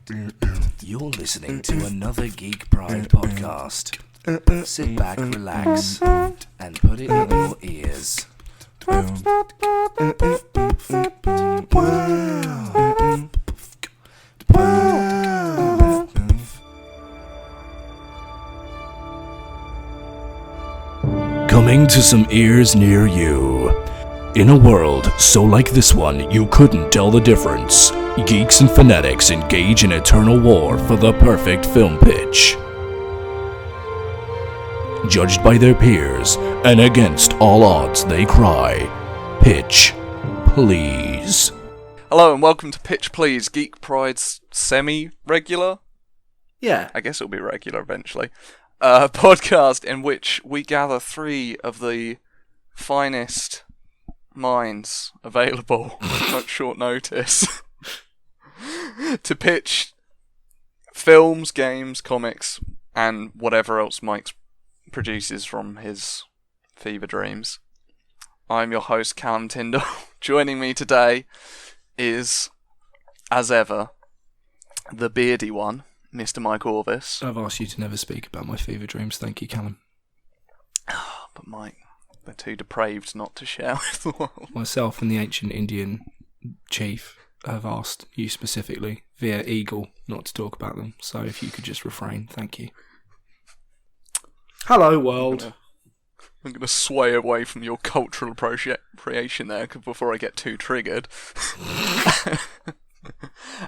You're listening to another Geek Pride podcast. Sit back, relax, and put it in your ears. Coming to some ears near you. In a world so like this one, you couldn't tell the difference. Geeks and fanatics engage in eternal war for the perfect film pitch. Judged by their peers, and against all odds they cry, "Pitch, please." Hello and welcome to Pitch Please, Geek Pride's semi-regular? Yeah. I guess it'll be regular eventually. Podcast in which we gather three of the finest minds available at short notice to pitch films, games, comics, and whatever else Mike produces from his fever dreams. I'm your host, Callum Tyndall. Joining me today is, as ever, the beardy one, Mr. Mike Orvis. I've asked you to never speak about my fever dreams, thank you, Callum. But Mike, they're too depraved not to share with the world. Myself and the ancient Indian chief have asked you specifically, via Eagle, not to talk about them. So if you could just refrain, thank you. Hello, world. I'm going to sway away from your cultural appropriation there before I get too triggered.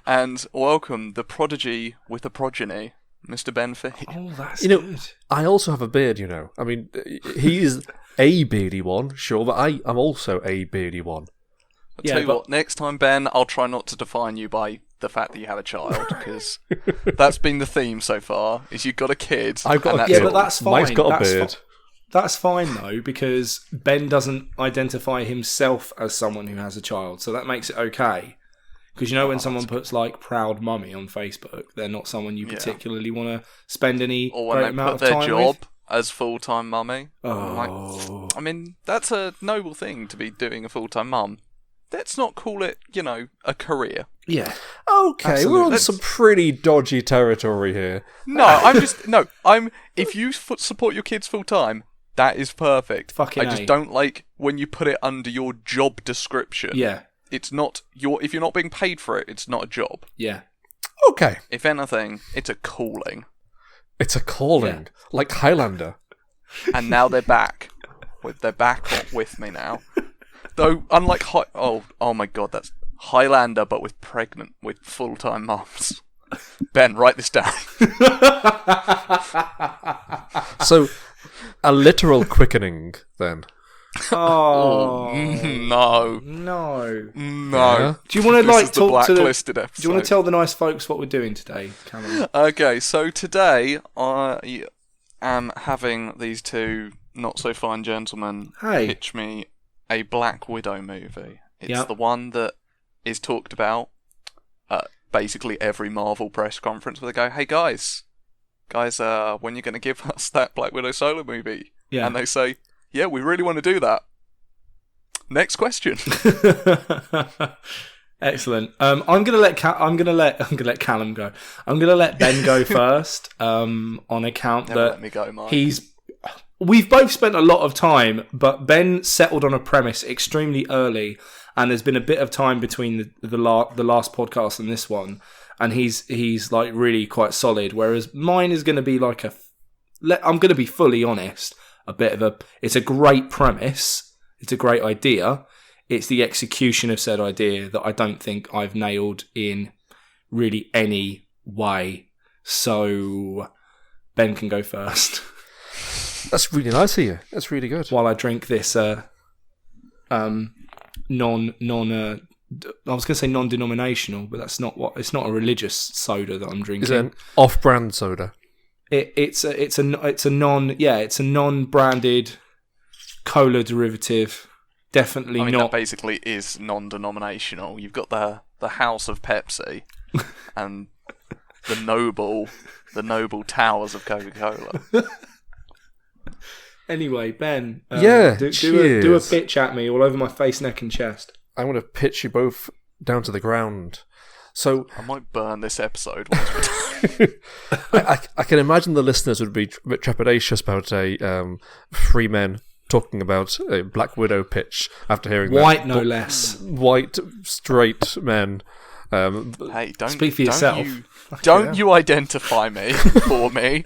And welcome the prodigy with a progeny, Mr. Ben Fee. Oh, that's good. I also have a beard, you know. I mean, he is a beardy one, sure, but I'm also a beardy one. I'll tell you what, next time, Ben, I'll try not to define you by the fact that you have a child, because that's been the theme so far, is you've got a kid. I've got a kid. Yeah, but that's fine. Mike's got a beard. That's fine, though, because Ben doesn't identify himself as someone who has a child, so that makes it okay. Because you know when someone puts, like, proud mummy on Facebook, they're not someone you particularly want to spend any or when great they amount put of their time job with. as full-time mummy. Oh. I mean, that's a noble thing to be doing a full-time mum. Let's not call it, a career. Yeah. Okay, Absolutely. we're on some pretty dodgy territory here. If you support your kids full-time, that is perfect. Fucking I just don't like when you put it under your job description. Yeah. It's not if you're not being paid for it, it's not a job. Yeah. Okay. If anything, it's a calling. It's a calling. Yeah. Like Highlander. And now they're back. They're back with me now. Though, unlike oh my god, that's Highlander, but with full-time mums. Ben, write this down. So, a literal quickening, then. Oh no! Yeah. Do you want to this talk to blacklisted episode? Do you want to tell the nice folks what we're doing today, Cameron? Okay, so today I am having these two not so fine gentlemen pitch me a Black Widow movie. It's the one that is talked about at basically every Marvel press conference where they go, "Hey guys, when you're going to give us that Black Widow solo movie?" Yeah. And they say, "Yeah, we really want to do that." Next question. Excellent. I'm gonna let Callum go. I'm gonna let Ben go first. On account Never that let me go, Mike. We've both spent a lot of time, but Ben settled on a premise extremely early, and there's been a bit of time between the last podcast and this one, and he's like really quite solid. Whereas mine is going to be like I'm going to be fully honest. It's a great premise. It's a great idea. It's the execution of said idea that I don't think I've nailed in really any way. So Ben can go first. That's really nice of you. That's really good. While I drink this I was going to say non-denominational, but it's not a religious soda that I'm drinking. Is it an off-brand soda? It's a non-branded cola derivative. Definitely not. That basically is non-denominational. You've got the House of Pepsi and the noble towers of Coca-Cola. Anyway, Ben, do a pitch at me all over my face, neck, and chest. I'm going to pitch you both down to the ground. So I might burn this episode once we're done. I can imagine the listeners would be a bit trepidatious about a three men talking about a Black Widow pitch after hearing White, that. no less. White, straight men. Hey, don't Speak for yourself. Don't you identify me for me.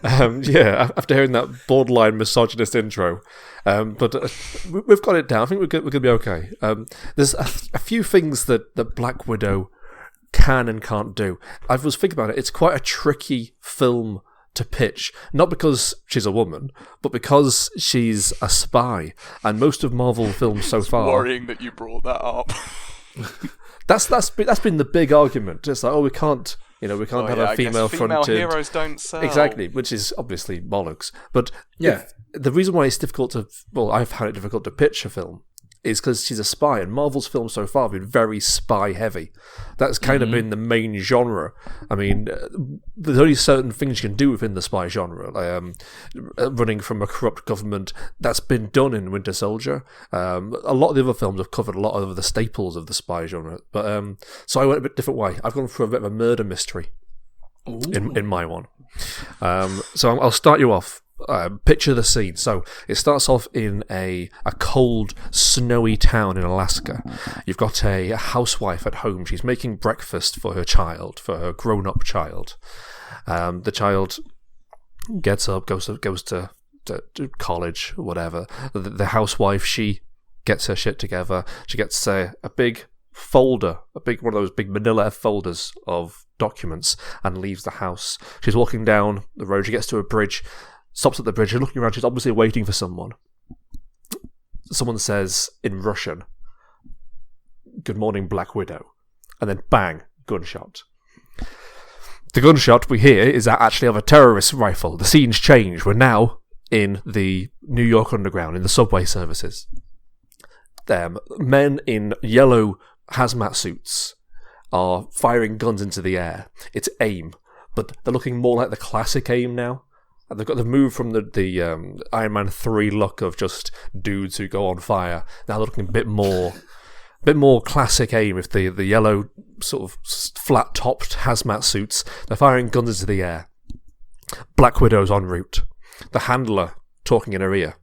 After hearing that borderline misogynist intro. But we've got it down. I think we're going to be okay. There's a few things that Black Widow can and can't do. I was thinking about it. It's quite a tricky film to pitch, not because she's a woman, but because she's a spy. And most of Marvel films so far, Worrying that you brought that up. that's been the big argument. It's like, we can't have a female female fronted. heroes don't sell. Exactly, which is obviously bollocks. But Yeah. the reason why it's difficult I've found it difficult to pitch a film is because she's a spy, and Marvel's films so far have been very spy heavy. That's kind of been the main genre. I mean, there's only certain things you can do within the spy genre, like running from a corrupt government. That's been done in Winter Soldier. A lot of the other films have covered a lot of the staples of the spy genre. But so I went a bit different way. I've gone for a bit of a murder mystery in my one. So I'll start you off. Picture the scene. So it starts off in a cold, snowy town in Alaska. You've got a housewife at home. She's making breakfast for her child, for her grown-up child. The child gets up, goes to college, whatever. The housewife, she gets her shit together. She gets a big folder, one of those big manila folders of documents, and leaves the house. She's walking down the road. She gets to a bridge. Stops at the bridge, and looking around, she's obviously waiting for someone. Someone says in Russian, "Good morning, Black Widow," and then bang, gunshot. The gunshot we hear is actually of a terrorist rifle. The scene's changed. We're now in the New York Underground, in the subway services. Men in yellow hazmat suits are firing guns into the air. It's AIM, but they're looking more like the classic AIM now. And they've got the move from the Iron Man 3 look of just dudes who go on fire. Now they're looking a bit more classic AIM with the yellow sort of flat-topped hazmat suits. They're firing guns into the air. Black Widow's en route. The handler talking in her ear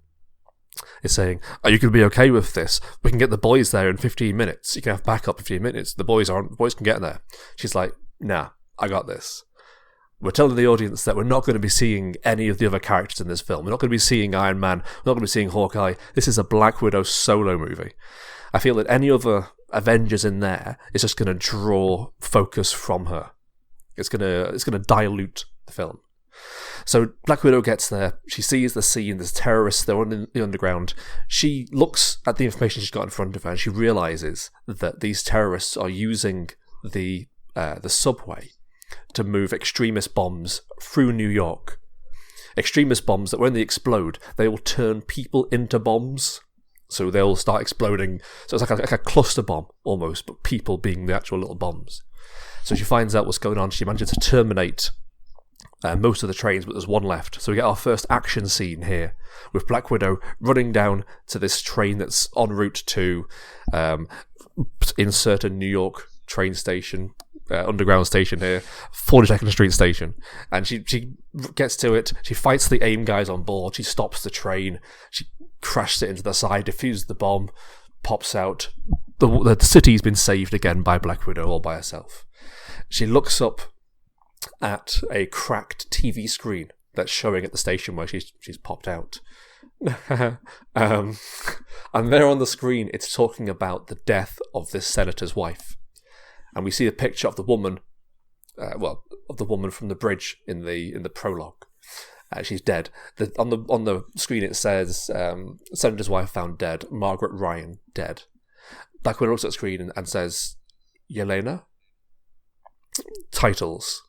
is saying, "Are you going to be okay with this? We can get the boys there in 15 minutes. You can have backup in 15 minutes. The boys can get there." She's like, "Nah, I got this." We're telling the audience that we're not going to be seeing any of the other characters in this film. We're not going to be seeing Iron Man. We're not going to be seeing Hawkeye. This is a Black Widow solo movie. I feel that any other Avengers in there is just going to draw focus from her. It's going to dilute the film. So Black Widow gets there. She sees the scene. There's terrorists. They're in the underground. She looks at the information she's got in front of her, and she realizes that these terrorists are using the subway to move extremist bombs through New York. Extremist bombs that when they explode, they will turn people into bombs. So they'll start exploding. So it's like a cluster bomb almost, but people being the actual little bombs. So she finds out what's going on. She manages to terminate most of the trains, but there's one left. So we get our first action scene here with Black Widow running down to this train that's en route to insert a New York train station. Underground station here, 42nd Street station, and she gets to it. She fights the AIM guys on board. She stops the train. She crashes it into the side, defuses the bomb, pops out. The city's been saved again by Black Widow all by herself. She looks up at a cracked TV screen that's showing at the station where she's popped out. And there on the screen, it's talking about the death of this senator's wife. And we see a picture of the woman, of the woman from the bridge in the prologue. She's dead. On the screen it says, "Senator's wife found dead. Margaret Ryan dead." Black Widow looks at the screen and says, "Yelena." Titles.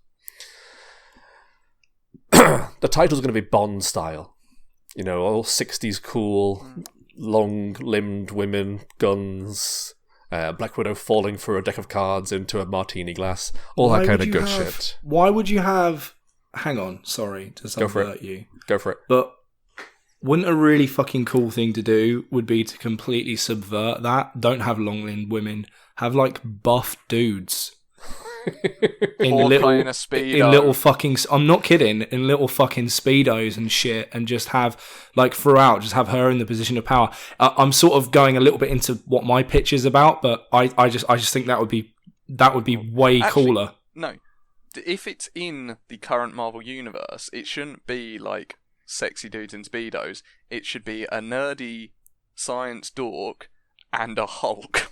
The title's going to be Bond style. You know, all 60s cool, long-limbed women, guns. Black Widow falling through a deck of cards into a martini glass, all that kind of good shit. Why would you have... Hang on, sorry to subvert you. Go for it. But Wouldn't a really fucking cool thing to do would be to completely subvert that? Don't have long-limbed women. Have, like, buff dudes. In little fucking... I'm not kidding. In little fucking Speedos and shit. And just have, like, throughout, just have her in the position of power. I'm sort of going a little bit into what my pitch is about, but I just think that would be way cooler. No. If it's in the current Marvel universe, it shouldn't be, like, sexy dudes in Speedos. It should be a nerdy science dork and a Hulk.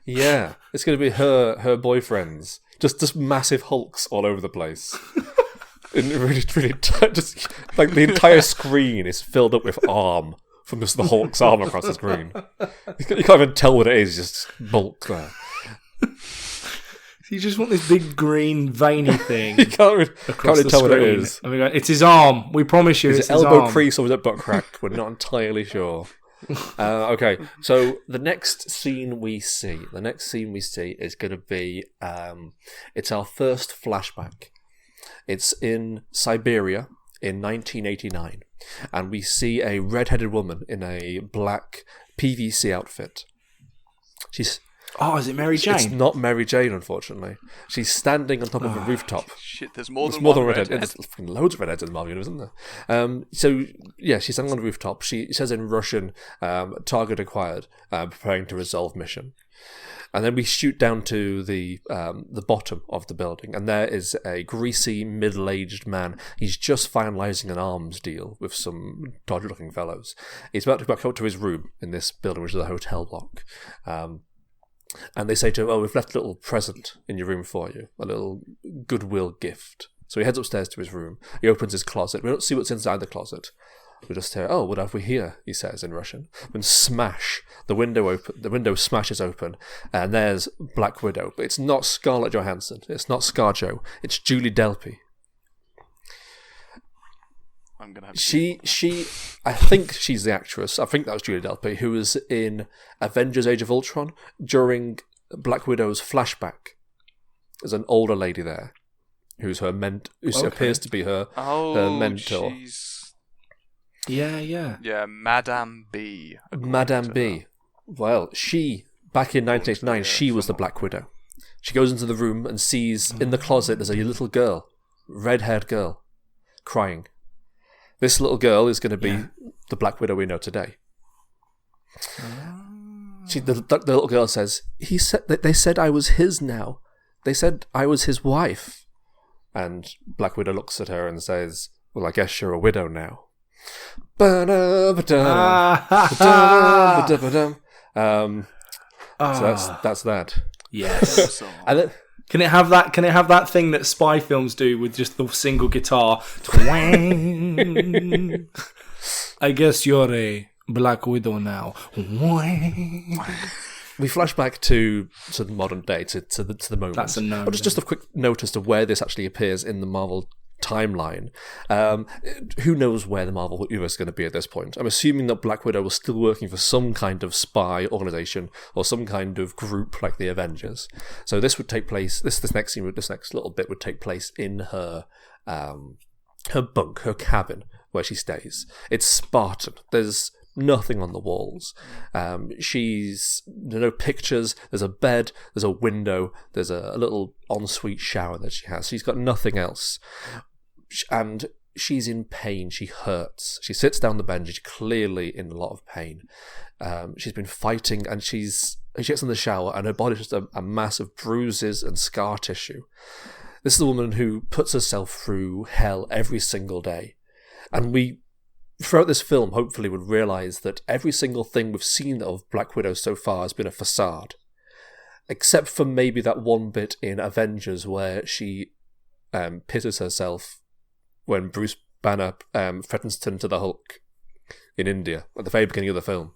Yeah, it's going to be her boyfriends, just massive hulks all over the place. And really, just like the entire screen is filled up with arm from just the Hulk's arm across the screen. You can't even tell what it is; just bulk there. You just want this big green veiny thing. You can't really tell what it is. I mean, it's his arm. We promise you, it's his elbow arm. crease or is it butt crack? We're not entirely sure. Okay, so the next scene we see is going to be it's our first flashback. It's in Siberia in 1989, and we see a red-headed woman in a black PVC outfit. Is it Mary Jane? It's not Mary Jane, unfortunately. She's standing on top of a rooftop. Shit, there's more than one redhead. There's loads of redheads in the Marvel universe, isn't there? So, yeah, she's standing on a rooftop. She says in Russian, target acquired, preparing to resolve mission. And then we shoot down to the bottom of the building, and there is a greasy, middle-aged man. He's just finalising an arms deal with some dodgy-looking fellows. He's about to go to his room in this building, which is a hotel block. And they say to him, we've left a little present in your room for you, a little goodwill gift. So he heads upstairs to his room. He opens his closet. We don't see what's inside the closet. We just hear, what have we here, he says in Russian. And smash, the window smashes open, and there's Black Widow. But it's not Scarlett Johansson. It's not ScarJo. It's Julie Delpy. I'm gonna have I think she's the actress. I think that was Julie Delpy, who was in Avengers: Age of Ultron during Black Widow's flashback. There's an older lady there, who's her appears to be her mentor. Yeah, Madame B. Madame B. Well, back in 1989, she was the Black Widow. She goes into the room and sees in the closet there's a little girl, red-haired girl, crying. This little girl is going to be the Black Widow we know today. The little girl says, they said I was his now. They said I was his wife. And Black Widow looks at her and says, well, I guess you're a widow now. So that's that. Yes. And then, Can it have that thing that spy films do with just the single guitar? Twang. I guess you're a Black Widow now. We flash back to the modern day, to the moment. That's a no. But just a quick note as to where this actually appears in the Marvel timeline. Who knows where the Marvel universe is going to be at this point? I'm assuming that Black Widow was still working for some kind of spy organization or some kind of group like the Avengers. So this would take place. This next little bit would take place in her bunk, her cabin where she stays. It's Spartan. There's nothing on the walls. There's no pictures. There's a bed. There's a window. There's a little ensuite shower that she has. She's got nothing else. And she's in pain. She hurts. She sits down the bench. She's clearly in a lot of pain. She's been fighting, and she gets in the shower, and her body's just a mass of bruises and scar tissue. This is a woman who puts herself through hell every single day. And we, throughout this film, hopefully would realise that every single thing we've seen of Black Widow so far has been a facade. Except for maybe that one bit in Avengers where she pisses herself when Bruce Banner threatens to turn into the Hulk in India at the very beginning of the film.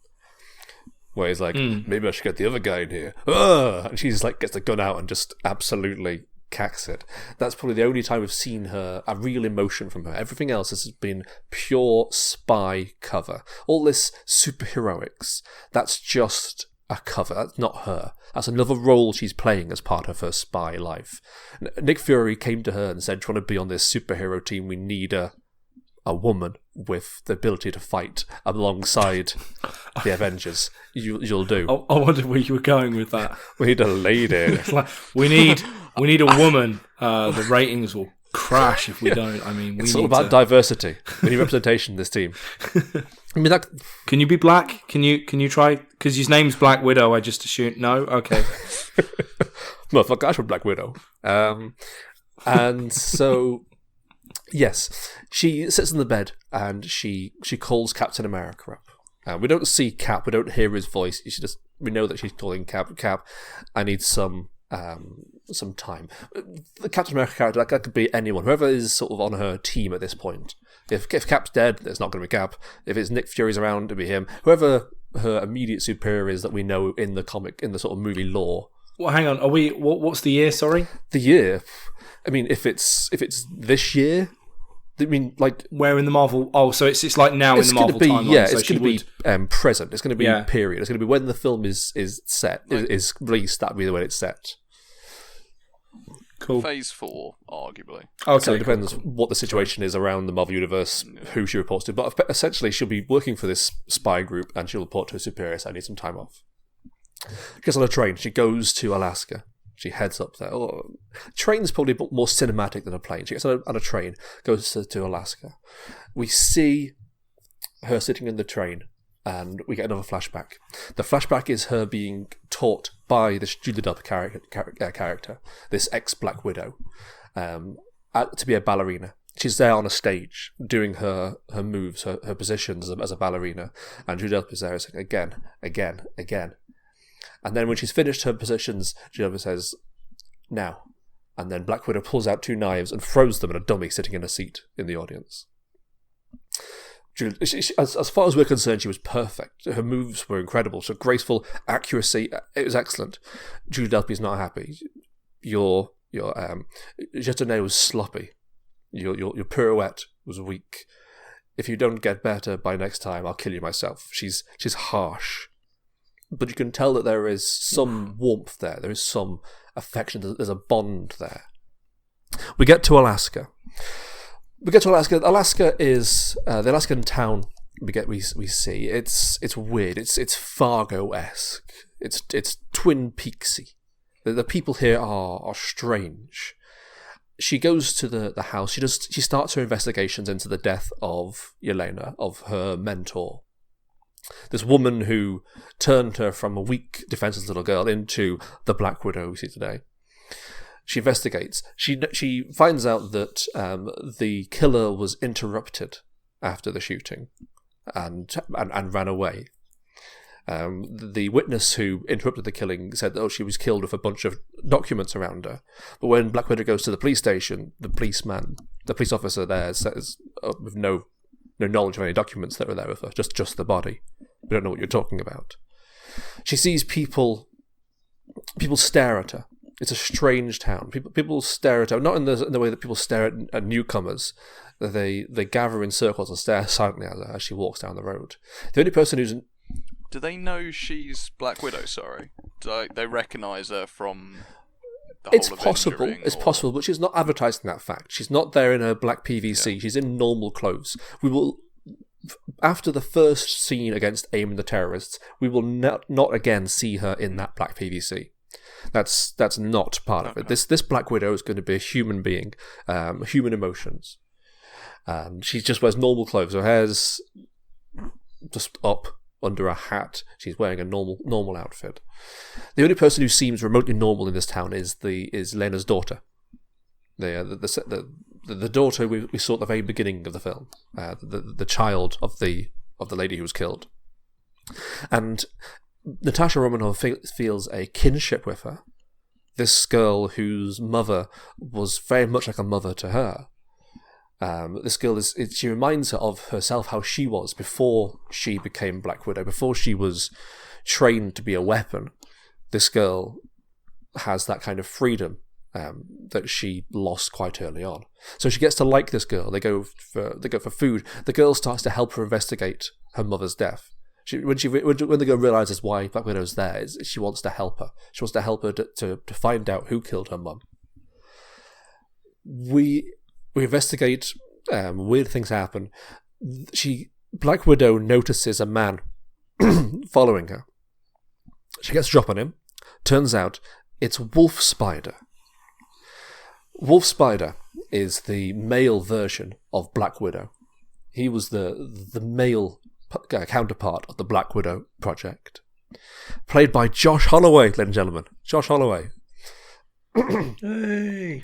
Where he's like, maybe I should get the other guy in here. And she's like, gets the gun out and just absolutely cacks it. That's probably the only time we've seen a real emotion from her. Everything else has been pure spy cover. All this superheroics, that's just a cover. That's not her. That's another role she's playing as part of her spy life. Nick Fury came to her and said, "Do you want to be on this superhero team? We need a a woman with the ability to fight alongside the Avengers, you'll do. I wondered where you were going with that. We need a lady. It's like, we need a woman. The ratings will crash if we don't. I mean, It's all about diversity. We need representation in this team. I mean, that. Can you be black? Can you try? Because his name's Black Widow. I just assumed. No, okay. Motherfucker, I should Black Widow. And so, yes, she sits in the bed and she calls Captain America up. We don't see Cap. We don't hear his voice. We know that she's calling Cap. Cap, I need some time. The Captain America character, that could be anyone, whoever is sort of on her team at this point. If Cap's dead, it's not going to be Cap. If it's Nick Fury's around, it'll be him. Whoever her immediate superior is that we know in the comic, in the sort of movie lore. Well, hang on. Are we? What's the year? Sorry. The year. I mean, if it's this year, I mean, like where in the Marvel? Oh, so it's like now in the Marvel timeline. Yeah, so it's going to be present. It's going to be period. It's going to be when the film is set, is released. That'll be the way it's set. Cool. Phase 4, arguably. Okay, so it depends what the situation is around the Marvel Universe, who she reports to. But essentially, she'll be working for this spy group, and she'll report to her superior, so I need some time off. She gets on a train. She goes to Alaska. She heads up there. Train's probably more cinematic than a plane. She gets on a train, goes to Alaska. We see her sitting in the train, and we get another flashback. The flashback is her being taught by this Julie Delpy character, this ex-Black Widow, to be a ballerina. She's there on a stage doing her moves, her positions as a ballerina, and Julie Delpy's there saying again. And then when she's finished her positions, Julie Delpy says, now. And then Black Widow pulls out 2 knives and throws them at a dummy sitting in a seat in the audience. As far as we're concerned, she was perfect. Her moves were incredible. So graceful, accuracy, it was excellent. Julie Delpy's not happy. Your jetonnet was sloppy. Your pirouette was weak. If you don't get better by next time, I'll kill you myself. She's harsh. But you can tell that there is some warmth there. There is some affection. There's a bond there. We get to Alaska. Alaska is the Alaskan town we see. It's weird. It's Fargo-esque. It's Twin Peaksy. The people here are strange. She goes to the house. She starts her investigations into the death of Yelena, of her mentor. This woman who turned her from a weak, defenseless little girl into the Black Widow we see today. She investigates. She finds out that the killer was interrupted after the shooting and ran away. The witness who interrupted the killing said that she was killed with a bunch of documents around her. But when Black Widow goes to the police station, the police officer there says, with no knowledge of any documents that were there with her, just the body. We don't know what you're talking about. She sees people stare at her. It's a strange town. People stare at her, not in the way that people stare at newcomers. They gather in circles and stare silently at her as she walks down the road. The only person who's... Do they know she's Black Widow, sorry? Do they recognise her from the whole It's possible, but she's not advertising that fact. She's not there in her black PVC. Yeah. She's in normal clothes. We will... After the first scene against AIM and the terrorists, we will not again see her in that black PVC. That's not part of it. This Black Widow is going to be a human being, human emotions. She just wears normal clothes. Her hair's just up under a hat. She's wearing a normal outfit. The only person who seems remotely normal in this town is Lena's daughter. The daughter we saw at the very beginning of the film, the child of the lady who was killed, and Natasha Romanoff feels a kinship with her. This girl whose mother was very much like a mother to her. This girl she reminds her of herself, how she was before she became Black Widow, before she was trained to be a weapon. This girl has that kind of freedom that she lost quite early on. So she gets to like this girl. They go for food. The girl starts to help her investigate her mother's death. When the girl realizes why Black Widow's there, she wants to help her. She wants to help her to find out who killed her mum. We investigate weird things happen. Black Widow notices a man following her. She gets a drop on him. Turns out it's Wolf Spider. Wolf Spider is the male version of Black Widow. He was the male counterpart of the Black Widow project. Played by Josh Holloway, ladies and gentlemen. Josh Holloway. Hey.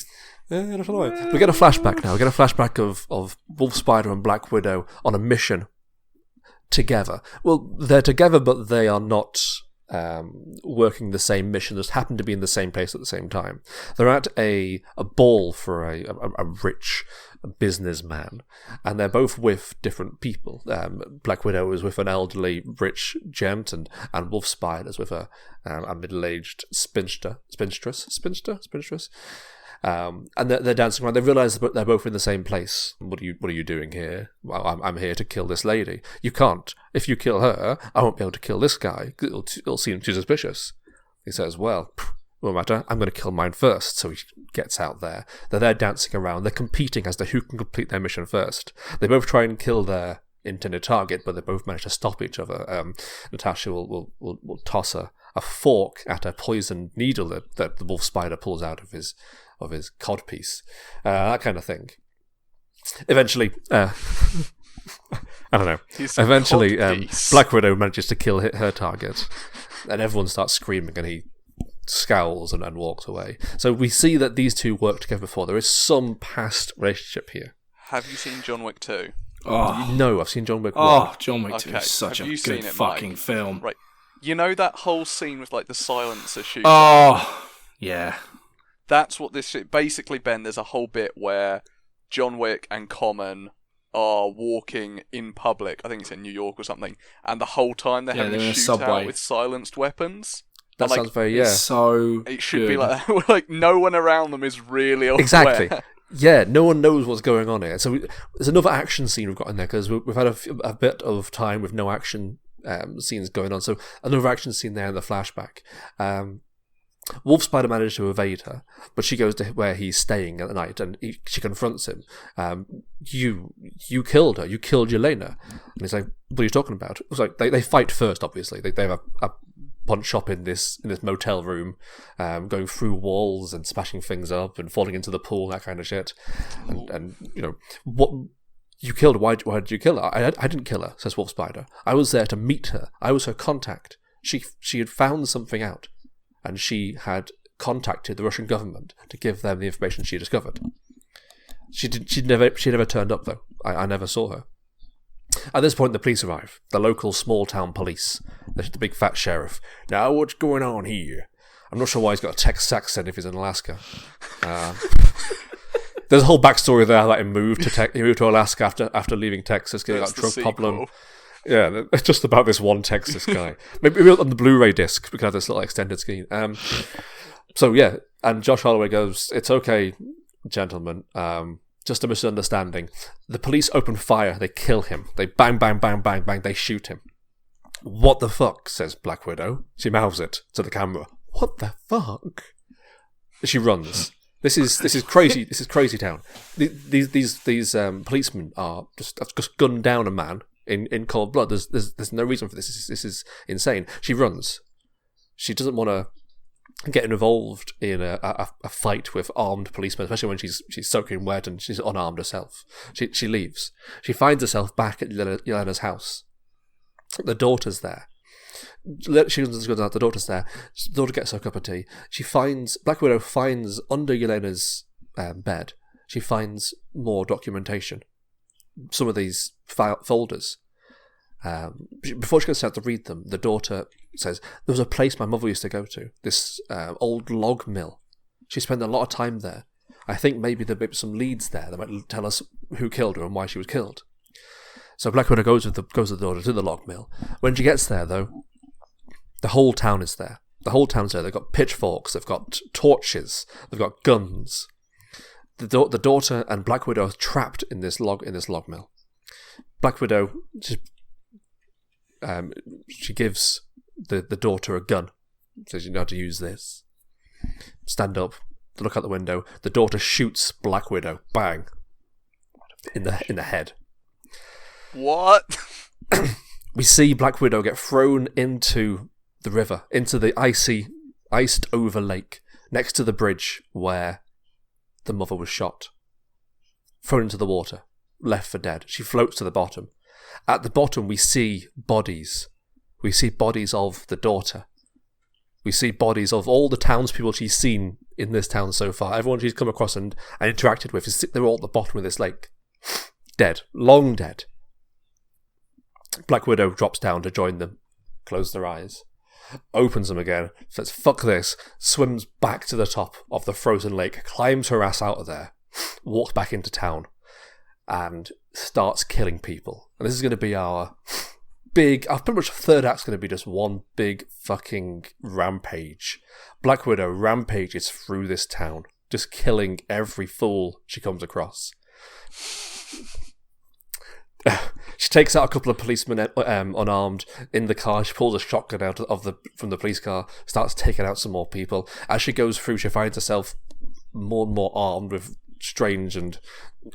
Josh Holloway. We get a flashback now. We get a flashback of Wolf Spider and Black Widow on a mission together. Well, they're together, but they are not working the same mission. Just happen to be in the same place at the same time. They're at a ball for a rich businessman, and they're both with different people. Black Widow is with an elderly rich gent, and Wolf Spider is with a middle-aged spinstress. And they're dancing around. They realise that they're both in the same place. What are you doing here? Well, I'm here to kill this lady. You can't. If you kill her, I won't be able to kill this guy. It'll seem too suspicious. He says, well, no matter. I'm going to kill mine first. So he gets out there. They're there dancing around. They're competing as to who can complete their mission first. They both try and kill their intended target, but they both manage to stop each other. Natasha will toss a fork at a poisoned needle that the Wolf Spider pulls out of his codpiece, that kind of thing. Eventually, I don't know. Eventually, Black Widow manages to kill her target, and everyone starts screaming, and he scowls and walks away. So we see that these two worked together before. There is some past relationship here. Have you seen John Wick 2? Oh no, I've seen John Wick 1. Oh, John Wick 2 Okay, is such have a you seen good it, fucking Mike? film. Right. You know that whole scene with like the silencer shooting? Oh, yeah. That's what this shit... Basically, Ben, there's a whole bit where John Wick and Common are walking in public. I think it's in New York or something. And the whole time they're having they're a in a subway. shootout with silenced weapons. That And, like, sounds very, It's so It should good. be like that. Like, no one around them is really aware. Exactly. Yeah, no one knows what's going on here. So there's another action scene we've got in there, because we've had a bit of time with no action scenes going on. So another action scene there in the flashback. Wolf Spider managed to evade her, but she goes to where he's staying at night, and she confronts him. You killed her. You killed Yelena. And he's like, what are you talking about? It was like they fight first, obviously. They have a punch shop in this motel room, going through walls and smashing things up and falling into the pool, that kind of shit. And you know, what you killed her. Why did you kill her? I didn't kill her, says Wolf Spider. I was there to meet her. I was her contact. She had found something out, and she had contacted the Russian government to give them the information she discovered. She never turned up, though. I never saw her. At this point, the police arrive. The local small-town police. The big fat sheriff. Now, what's going on here? I'm not sure why he's got a Texas accent if he's in Alaska. There's a whole backstory there that he moved to Alaska after leaving Texas because he got a drug problem. Yeah, it's just about this one Texas guy. Maybe on the Blu-ray disc, we can have this little extended scene. So yeah, and Josh Holloway goes, "It's okay, gentlemen. Just a misunderstanding." The police open fire. They kill him. They bang, bang, bang, bang, bang. They shoot him. "What the fuck?" says Black Widow. She mouths it to the camera. "What the fuck?" She runs. This is crazy. This is crazy town. These policemen have just gunned down a man in cold blood. There's no reason for this. This is insane. She runs. She doesn't want to get involved in a fight with armed policemen, especially when she's soaking wet and she's unarmed herself. She leaves. She finds herself back at Yelena's house. The daughter's there. She doesn't go out. The daughter's there. The daughter gets her cup of tea. Black Widow finds under Yelena's bed. She finds more documentation. Some of these folders. Before she goes out to read them, the daughter says, "There was a place my mother used to go to, this old log mill. She spent a lot of time there. I think maybe there might be some leads there that might tell us who killed her and why she was killed." So Black Widow goes with the daughter to the log mill. When she gets there, though, the whole town is there. The whole town's there. They've got pitchforks, they've got torches, they've got guns. The daughter and Black Widow are trapped in this log mill. Black Widow she gives the daughter a gun. Says, "You know how to use this. Stand up, look out the window." The daughter shoots Black Widow. Bang. in the head. What? We see Black Widow get thrown into the river, into the iced over lake next to the bridge where the mother was shot. Thrown into the water, left for dead. She floats to the bottom. At the bottom, we see bodies. We see bodies of the daughter. We see bodies of all the townspeople she's seen in this town so far. Everyone she's come across and interacted with, they're all at the bottom of this lake. Dead. Long dead. Black Widow drops down to join them. Close their eyes. Opens them again. Says, fuck this. Swims back to the top of the frozen lake. Climbs her ass out of there. Walks back into town. And starts killing people. And this is going to be our pretty much the third act's going to be just one big fucking rampage. Black Widow rampages through this town, just killing every fool she comes across. She takes out a couple of policemen unarmed in the car. She pulls a shotgun out from the police car, starts taking out some more people. As she goes through, she finds herself more and more armed with strange and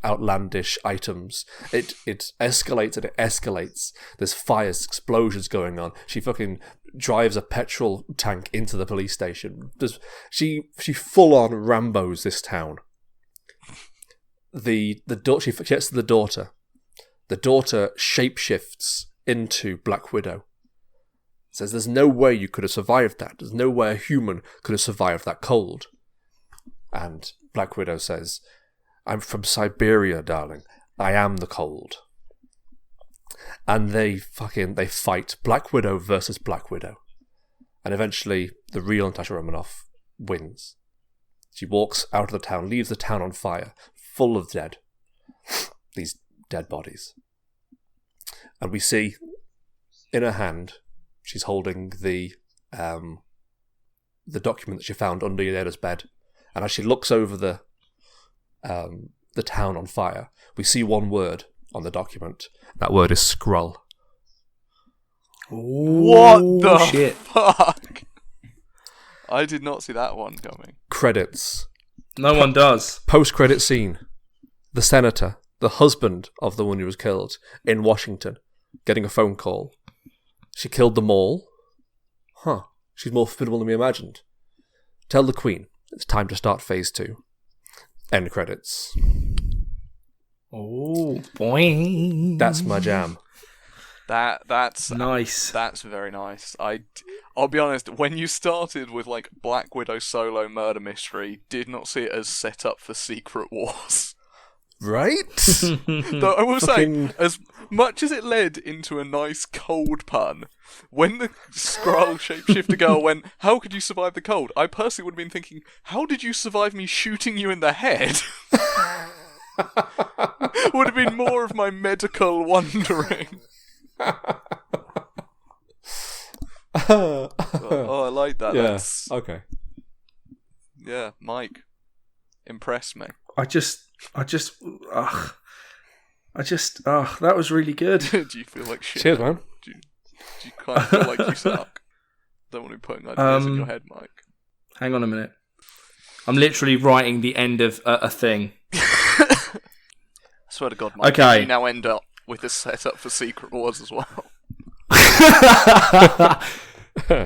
outlandish items. It escalates and it escalates. There's fires, explosions going on. She fucking drives a petrol tank into the police station. She full on Rambos this town. She gets to the daughter. The daughter shapeshifts into Black Widow. Says there's no way you could have survived that. There's no way a human could have survived that cold. And Black Widow says, I'm from Siberia, darling. I am the cold. And they fight. Black Widow versus Black Widow. And eventually, the real Natasha Romanoff wins. She walks out of the town, leaves the town on fire, full of dead. These dead bodies. And we see, in her hand, she's holding the document that she found under Yelena's bed. And as she looks over the town on fire, we see one word on the document. That word is Skrull. What the shit. fuck? I did not see that one coming. Credits. No one does. Post-credit scene. The senator, the husband of the one who was killed, in Washington, getting a phone call. She killed them all. Huh. She's more formidable than we imagined. Tell the Queen. It's time to start phase 2. End credits. Oh, boy. That's my jam. That's nice. That's very nice. I'll be honest, when you started with like Black Widow solo murder mystery, did not see it as set up for Secret Wars. Right? Though I will say, as much as it led into a nice cold pun, when the Skrull shapeshifter girl went, how could you survive the cold? I personally would have been thinking, how did you survive me shooting you in the head? Would have been more of my medical wondering. Oh, I like that. Yeah, okay. Yeah, Mike. Impress me. that was really good. Do you feel like shit? Cheers, man. Do you kind of feel like you suck? Don't want to be putting ideas in your head, Mike. Hang on a minute. I'm literally writing the end of a thing. I swear to God, Mike. Okay. You now end up with a setup for Secret Wars as well.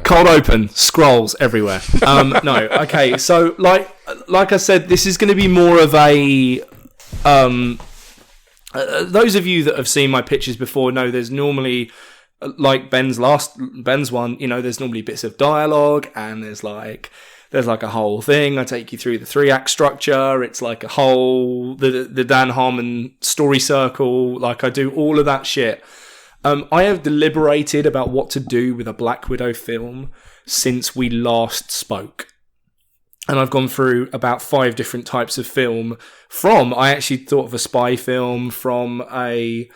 Cold open, scrolls everywhere. No, okay. So, like I said, this is going to be more of a. Those of you that have seen my pitches before know there's normally, like Ben's one. You know, there's normally bits of dialogue, and there's like a whole thing. I take you through the 3-act structure. It's like a whole the Dan Harmon story circle. Like I do all of that shit. I have deliberated about what to do with a Black Widow film since we last spoke. And I've gone through about 5 different types of film. I actually thought of a spy film, from a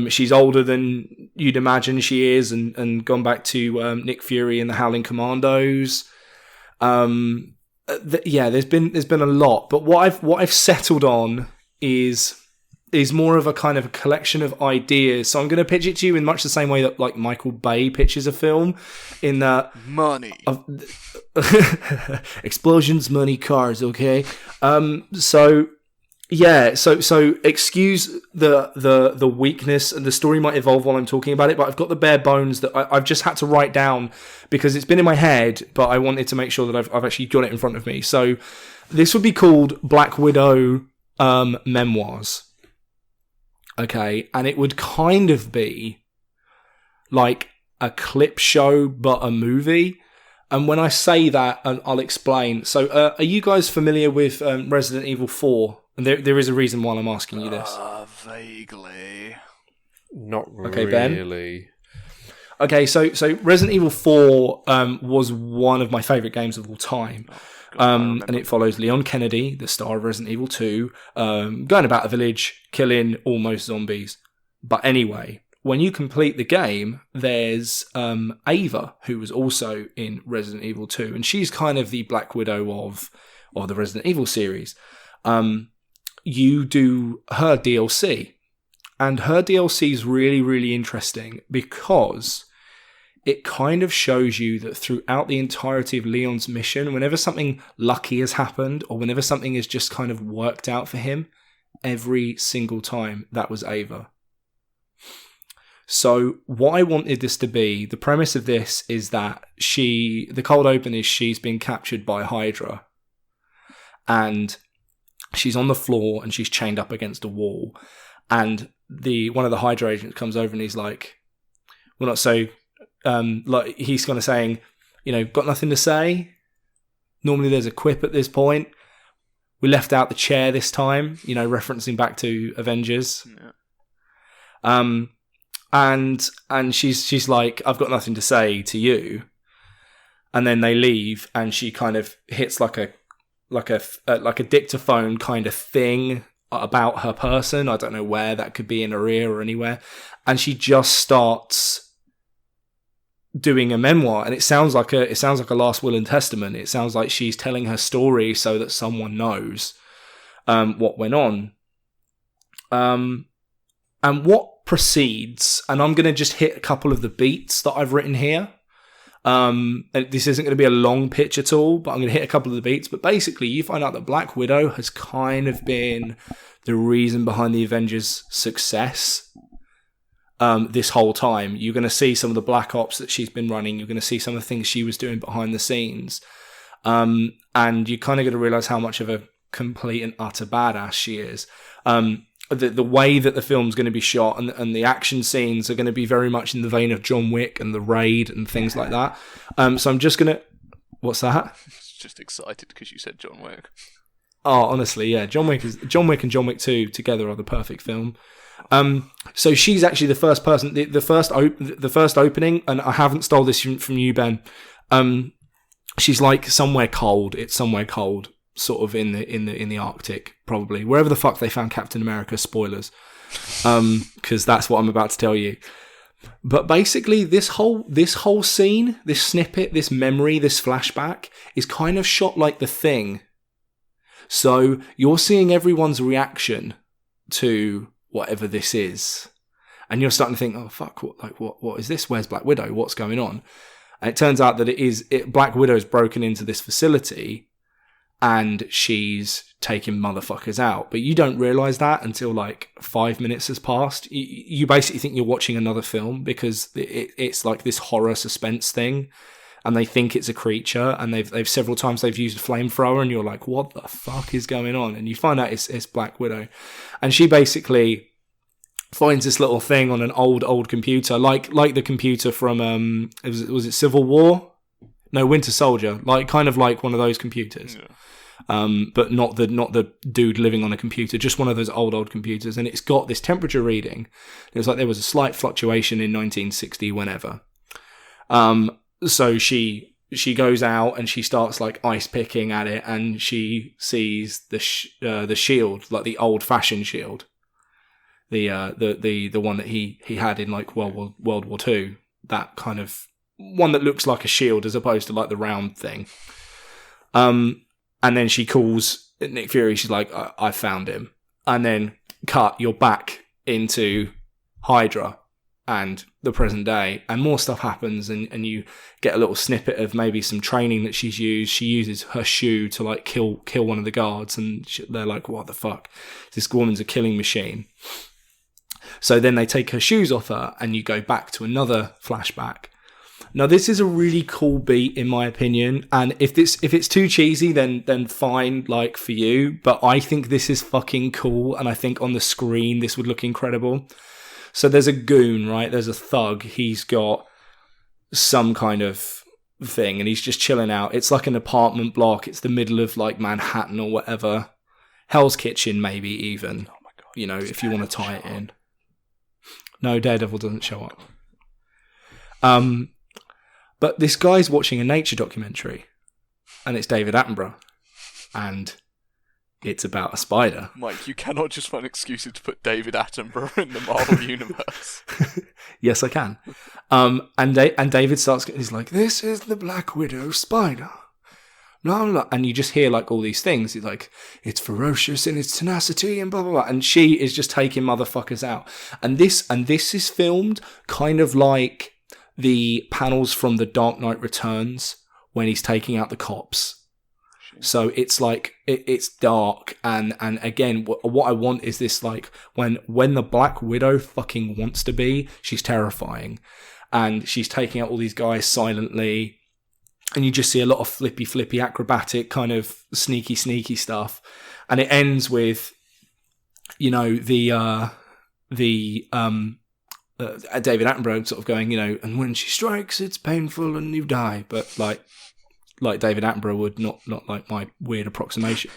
she's older than you'd imagine she is, and gone back to Nick Fury and the Howling Commandos. There's been a lot, but what I've settled on is more of a kind of a collection of ideas. So I'm going to pitch it to you in much the same way that like Michael Bay pitches a film, in that money, explosions, money, cars. Okay, so Yeah, so excuse the weakness, and the story might evolve while I'm talking about it, but I've got the bare bones that I've just had to write down because it's been in my head, but I wanted to make sure that I've actually got it in front of me. So this would be called Black Widow Memoirs. Okay, and it would kind of be like a clip show, but a movie. And when I say that, I'll explain. So are you guys familiar with Resident Evil 4? And there is a reason why I'm asking you this. Vaguely. Not Okay, really. Ben? Okay, so Resident Evil 4 was one of my favourite games of all time. And it follows Leon Kennedy, the star of Resident Evil 2, going about a village, killing almost zombies. But anyway, when you complete the game, there's Ava, who was also in Resident Evil 2, and she's kind of the Black Widow of the Resident Evil series. You do her DLC, and her DLC is really, really interesting because it kind of shows you that throughout the entirety of Leon's mission, whenever something lucky has happened or whenever something is just kind of worked out for him, every single time that was Ava. So what I wanted this to be, the premise of this is that the cold open is she's been captured by Hydra, and she's on the floor and she's chained up against a wall, and one of the Hydra agents comes over and he's like, well, not so, like he's kind of saying, got nothing to say. Normally there's a quip at this point. We left out the chair this time, referencing back to Avengers. Yeah. And she's like, I've got nothing to say to you. And then they leave, and she kind of hits like a dictaphone kind of thing about her person. I don't know where that could be, in her ear or anywhere. And she just starts doing a memoir, and it sounds like a last will and testament. It sounds like she's telling her story so that someone knows what went on. And what proceeds, and I'm going to just hit a couple of the beats that I've written here. This isn't going to be a long pitch at all, but I'm going to hit a couple of the beats. But basically, you find out that Black Widow has kind of been the reason behind the Avengers' success this whole time. You're going to see some of the Black Ops that she's been running. You're going to see some of the things she was doing behind the scenes. And you're kind of going to realise how much of a complete and utter badass she is. The way that the film's going to be shot and the action scenes are going to be very much in the vein of John Wick and The Raid and things like that. So I'm just going to... What's that? Just excited because you said John Wick. Oh, honestly, yeah. John Wick and John Wick 2 together are the perfect film. So she's actually the first person... The first opening, and I haven't stole this from you, Ben. She's like somewhere cold. It's somewhere cold. Sort of in the Arctic, probably wherever the fuck they found Captain America. Spoilers, because that's what I'm about to tell you. But basically, this whole scene, this snippet, this memory, this flashback is kind of shot like The Thing. So you're seeing everyone's reaction to whatever this is, and you're starting to think, oh fuck, what is this? Where's Black Widow? What's going on? And it turns out that Black Widow's broken into this facility. And she's taking motherfuckers out. But you don't realise that until like 5 minutes has passed. You basically think you're watching another film because it's like this horror suspense thing. And they think it's a creature. And they've several times they've used a flamethrower. And you're like, what the fuck is going on? And you find out it's Black Widow. And she basically finds this little thing on an old computer. Like the computer from, was it Civil War? No, Winter Soldier. Kind of like one of those computers. Yeah. But not the dude living on a computer, just one of those old computers, and it's got this temperature reading. It was like there was a slight fluctuation in 1960 whenever. So she goes out and she starts like ice picking at it, and she sees the shield, like the old fashioned shield, the one that he had in like World War II, that kind of one that looks like a shield as opposed to like the round thing. And then she calls Nick Fury. She's like, I found him. And then you're back into Hydra. and the present day, and more stuff happens, and you get a little snippet of maybe some training that she's used. She uses her shoe to like kill one of the guards, and they're like, what the fuck? This woman's a killing machine. So then they take her shoes off her, and you go back to another flashback. Now this is a really cool beat in my opinion, and if it's too cheesy, then fine, like for you. But I think this is fucking cool, and I think on the screen this would look incredible. So there's a goon, right? There's a thug. He's got some kind of thing, and he's just chilling out. It's like an apartment block. It's the middle of like Manhattan or whatever. Hell's Kitchen, maybe even. Oh my God, you know, if you want to tie it in. No, Daredevil doesn't show up. But this guy's watching a nature documentary, and it's David Attenborough, and it's about a spider. Mike, you cannot just find excuses to put David Attenborough in the Marvel universe. Yes, I can. And David starts. He's like, "This is the Black Widow spider." Blah, blah, blah. And you just hear like all these things. He's like, "It's ferocious in its tenacity," and blah blah blah. And she is just taking motherfuckers out. And this is filmed kind of like the panels from The Dark Knight Returns when he's taking out the cops. So it's like it's dark, and again, what I want is this like when the Black Widow fucking wants to be, she's terrifying, and she's taking out all these guys silently, and you just see a lot of flippy acrobatic kind of sneaky stuff, and it ends with, you know, David Attenborough sort of going, you know, and when she strikes, it's painful and you die, but like David Attenborough would, not like my weird approximation.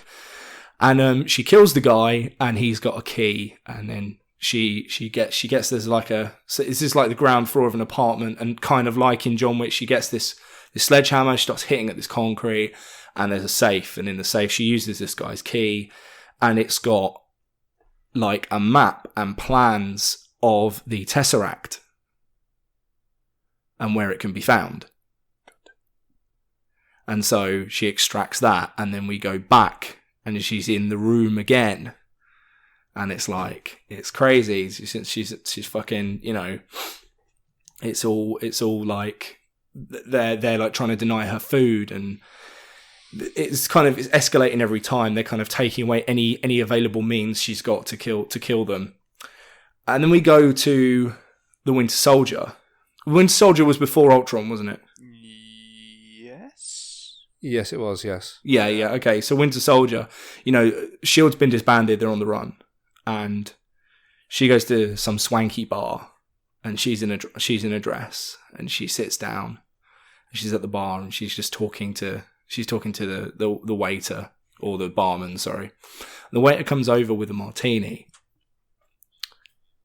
And she kills the guy, and he's got a key, and then she gets there's like so this is like the ground floor of an apartment, and kind of like in John Wick, she gets this sledgehammer, she starts hitting at this concrete, and there's a safe, and in the safe she uses this guy's key, and it's got like a map and plans of the Tesseract and where it can be found. And so she extracts that, and then we go back, and she's in the room again, and it's like, it's crazy. She's fucking, you know, it's all like they're like trying to deny her food, and it's escalating every time. They're kind of taking away any available means she's got to kill them. And then we go to the Winter Soldier. Winter Soldier was before Ultron, wasn't it? Yes, it was, yes. Yeah, okay. So Winter Soldier, you know, S.H.I.E.L.D.'s been disbanded, they're on the run. And she goes to some swanky bar, and she's in a dress, and she sits down, and she's at the bar, and she's talking to the waiter, or the barman, sorry. The waiter comes over with a martini,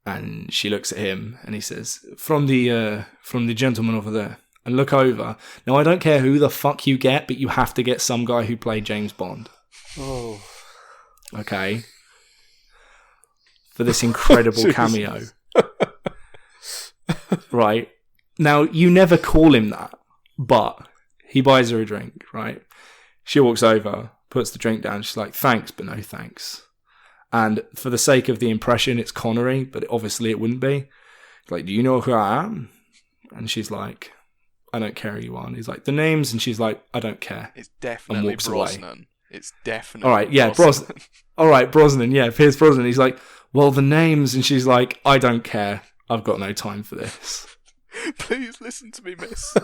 and she looks at him, and he says, from the gentleman over there. And look over. Now, I don't care who the fuck you get, but you have to get some guy who played James Bond. Oh. Okay. For this incredible cameo. Right. Now, you never call him that, but he buys her a drink, right? She walks over, puts the drink down. She's like, thanks, but no thanks. And for the sake of the impression, it's Connery, but obviously it wouldn't be. Like, do you know who I am? And she's like, I don't care who you are. And he's like, the names, and she's like, I don't care. It's definitely Brosnan. Away. It's definitely all right, yeah, Brosnan. All right, Brosnan, yeah, Pierce Brosnan. He's like, well, the names, and she's like, I don't care. I've got no time for this. Please listen to me, miss.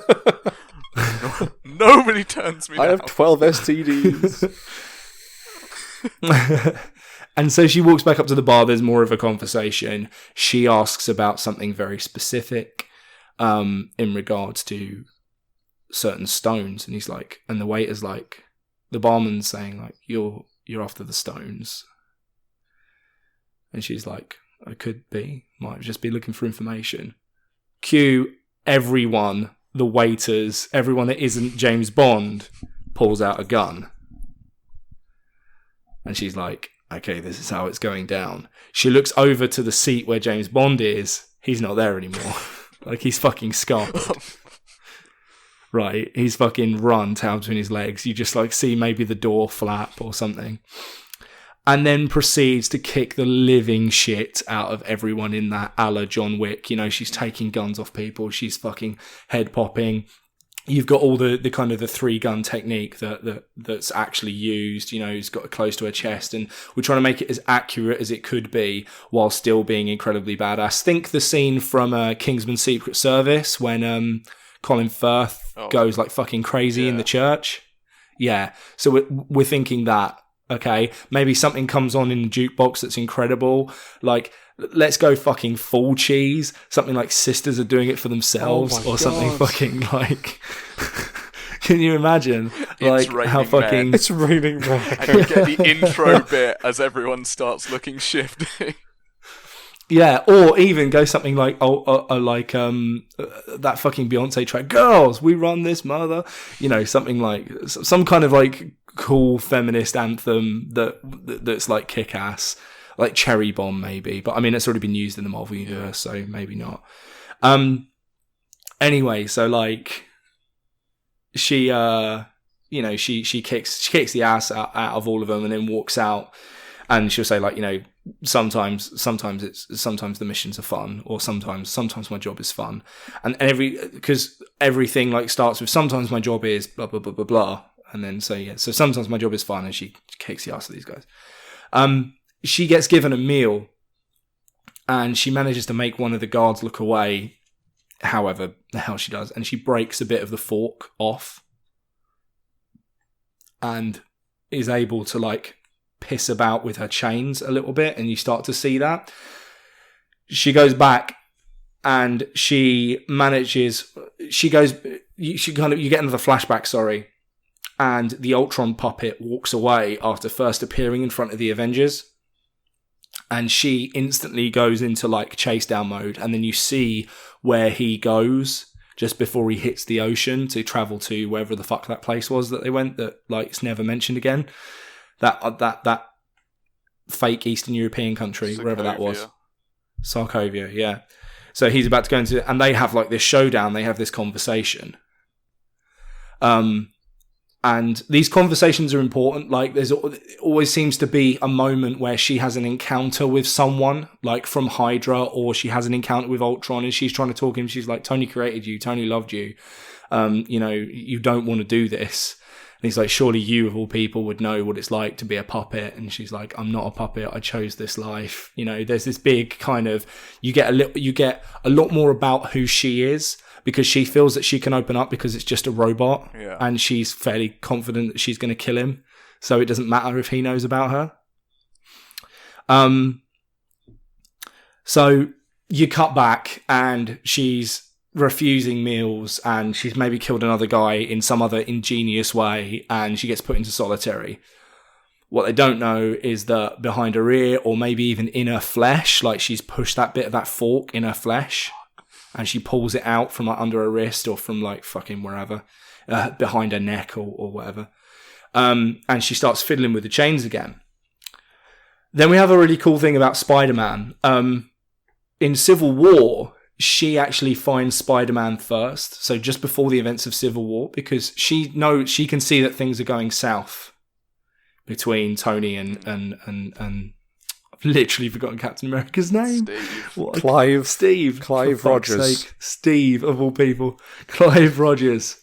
Nobody turns me down. I have 12 STDs. And so she walks back up to the bar. There's more of a conversation. She asks about something very specific. In regards to certain stones, and he's like, and the waiter's like, the barman's saying like, you're after the stones, and she's like, I could be, might just be looking for information. Cue everyone, the waiters, everyone that isn't James Bond pulls out a gun, and she's like, okay, this is how it's going down. She looks over to the seat where James Bond is. He's not there anymore. Like, he's fucking scarred. Right? He's fucking run, tail between his legs. You just, like, see maybe the door flap or something. and then proceeds to kick the living shit out of everyone in that, a la John Wick. You know, she's taking guns off people, she's fucking head popping. You've got all the kind of the 3-gun technique that's actually used. You know, it's got it close to her chest, and we're trying to make it as accurate as it could be while still being incredibly badass. Think the scene from Kingsman Secret Service when Colin Firth goes like fucking crazy in the church. Yeah, so we're thinking that. Okay, maybe something comes on in the jukebox that's incredible. Like, let's go fucking full cheese. Something like Sisters Are Doing It For Themselves, or something fucking like. Can you imagine? Like how fucking it's raining men. And you get the intro bit as everyone starts looking shifty. Yeah, or even go something like that fucking Beyonce track, "Girls, We Run This Mother." You know, something like some kind of like cool feminist anthem that's like kick ass, like Cherry Bomb maybe. But I mean, it's already been used in the Marvel universe, so maybe not. Anyway, so like she she kicks the ass out of all of them, and then walks out. And she'll say, like, you know, sometimes the missions are fun, or sometimes my job is fun, and because everything like starts with sometimes my job is blah blah blah blah blah, and then so sometimes my job is fun, and she kicks the ass of these guys. She gets given a meal, and she manages to make one of the guards look away. However, the hell she does, and she breaks a bit of the fork off, and is able to like piss about with her chains a little bit, and you start to see that. She goes back and you get another flashback, sorry, and the Ultron puppet walks away after first appearing in front of the Avengers, and she instantly goes into like chase down mode, and then you see where he goes just before he hits the ocean to travel to wherever the fuck that place was that they went, that like it's never mentioned again. That fake Eastern European country, wherever that was. Sarkovia, yeah. So he's about to go into, and they have like this showdown, they have this conversation. And these conversations are important. Like, there's always seems to be a moment where she has an encounter with someone, like from Hydra, or she has an encounter with Ultron, and she's trying to talk to him. She's like, Tony created you, Tony loved you. You know, you don't want to do this. And he's like, surely you of all people would know what it's like to be a puppet. And she's like, I'm not a puppet. I chose this life. You know, there's this big kind of, you get a lot more about who she is, because she feels that she can open up because it's just a robot. Yeah. And she's fairly confident that she's going to kill him. So it doesn't matter if he knows about her. So you cut back and she's refusing meals, and she's maybe killed another guy in some other ingenious way, and she gets put into solitary. What they don't know is that behind her ear, or maybe even in her flesh, like she's pushed that bit of that fork in her flesh, and she pulls it out from like under her wrist, or from like fucking wherever, behind her neck or whatever. And she starts fiddling with the chains again. Then we have a really cool thing about Spider-Man. In Civil War, she actually finds Spider-Man first, so just before the events of Civil War, because she can see that things are going south between Tony and I've literally forgotten Captain America's name. Clive Rogers. Steve, of all people. Clive Rogers,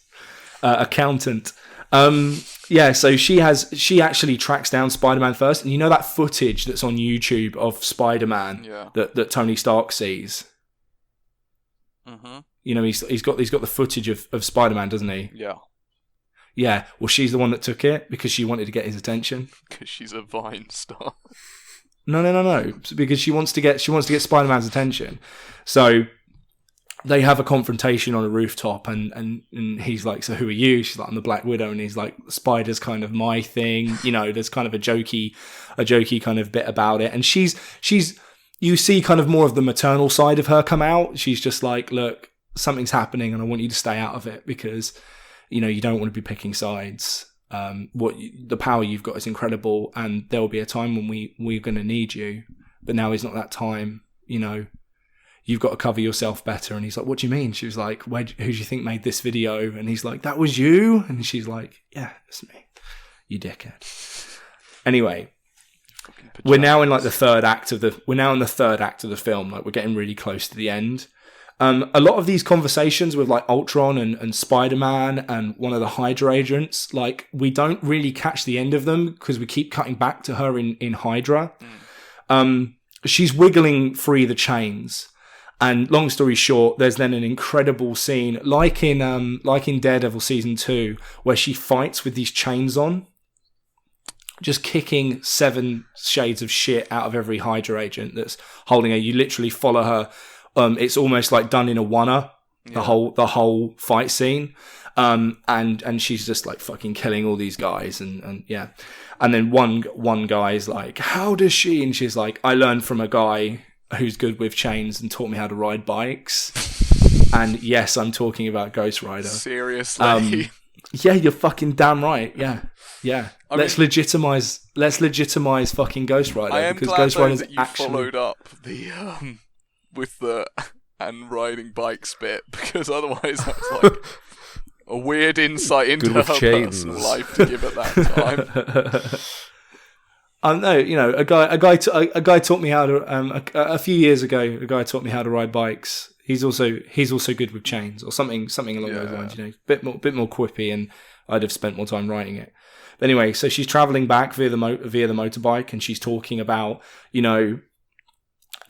accountant. Yeah, so she actually tracks down Spider-Man first, and you know that footage that's on YouTube of Spider-Man that Tony Stark sees. Mm-hmm. You know, he's got the footage of Spider-Man, doesn't he? Yeah. Yeah. Well, she's the one that took it because she wanted to get his attention. Because she's a Vine star. No. Because she wants to get Spider-Man's attention. So they have a confrontation on a rooftop, and he's like, "So who are you?" She's like, "I'm the Black Widow," and he's like, "Spider's kind of my thing." You know, there's kind of a jokey kind of bit about it, and she's. You see kind of more of the maternal side of her come out. She's just like, look, something's happening and I want you to stay out of it because, you know, you don't want to be picking sides. The power you've got is incredible, and there will be a time when we're going to need you. But now is not that time. You know, you've got to cover yourself better. And he's like, what do you mean? She was like, who do you think made this video? And he's like, that was you? And she's like, yeah, it's me. You dickhead. Anyway. we're now in like the third act of the film. Like we're getting really close to the end. A lot of these conversations with like Ultron and Spider-Man and one of the Hydra agents, like we don't really catch the end of them because we keep cutting back to her in Hydra. She's wiggling free the chains. And long story short, there's then an incredible scene, like in Daredevil season 2, where she fights with these chains on, just kicking 7 shades of shit out of every Hydra agent that's holding her. You literally follow her. It's almost like done in a one-er, the whole fight scene. And she's just like fucking killing all these guys and yeah. And then one guy's like, how does she? And she's like, I learned from a guy who's good with chains and taught me how to ride bikes. And yes, I'm talking about Ghost Rider. Seriously? Yeah, you're fucking damn right. Yeah. Let's legitimize fucking Ghost Rider. I am because glad Ghost Rider's that you followed up the with the and riding bikes bit, because otherwise that's like a weird insight into her personal life to give at that time. No, you know, a guy taught me how to a few years ago. A guy taught me how to ride bikes. He's also good with chains or something along those lines. You know, bit more quippy, and I'd have spent more time writing it. But anyway, so she's traveling back via the motorbike, and she's talking about, you know,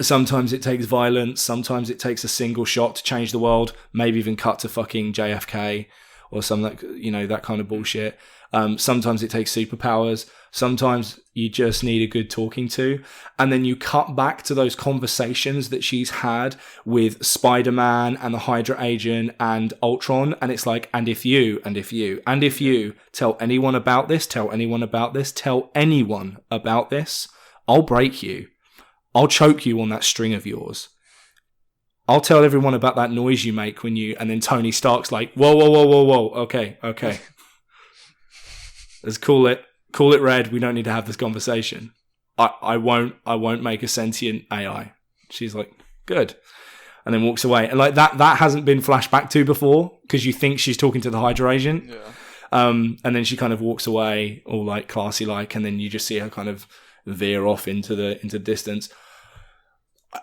sometimes it takes violence, sometimes it takes a single shot to change the world, maybe even cut to fucking JFK or some, like, you know, that kind of bullshit. Sometimes it takes superpowers. Sometimes you just need a good talking to. And then you cut back to those conversations that she's had with Spider-Man and the Hydra agent and Ultron. And it's like, and if you tell anyone about this, I'll break you. I'll choke you on that string of yours. I'll tell everyone about that noise you make when you... And then Tony Stark's like, whoa. Okay. Let's call it red. We don't need to have this conversation. I won't make a sentient AI. She's like, good. And then walks away. And like that hasn't been flashed back to before, because you think she's talking to the Hydra agent. Yeah. And then she kind of walks away, all like classy like, and then you just see her kind of veer off into the distance.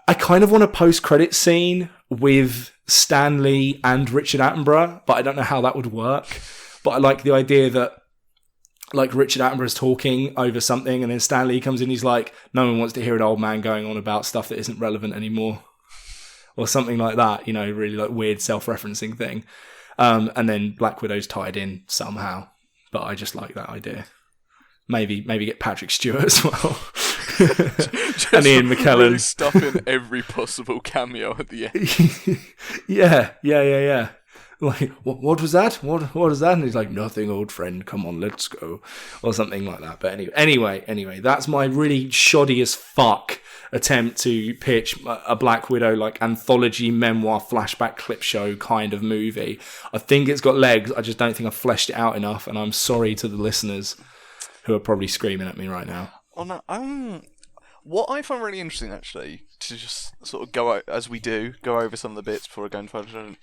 I kind of want a post-credit scene with Stan Lee and Richard Attenborough, but I don't know how that would work. But I like the idea that, like, Richard Attenborough's talking over something, and then Stan Lee comes in, he's like, no one wants to hear an old man going on about stuff that isn't relevant anymore. Or something like that, you know, really like weird self-referencing thing. And then Black Widow's tied in somehow. But I just like that idea. Maybe get Patrick Stewart as well. And Ian McKellen. Really stuff in every possible cameo at the end. Yeah. Like, what was that? What was that? And he's like, nothing, old friend. Come on, let's go. Or something like that. But anyway, that's my really shoddy as fuck attempt to pitch a Black Widow, like, anthology, memoir, flashback clip show kind of movie. I think it's got legs. I just don't think I've fleshed it out enough. And I'm sorry to the listeners who are probably screaming at me right now. Oh no, what I find really interesting, actually, to just sort of go over some of the bits before I go into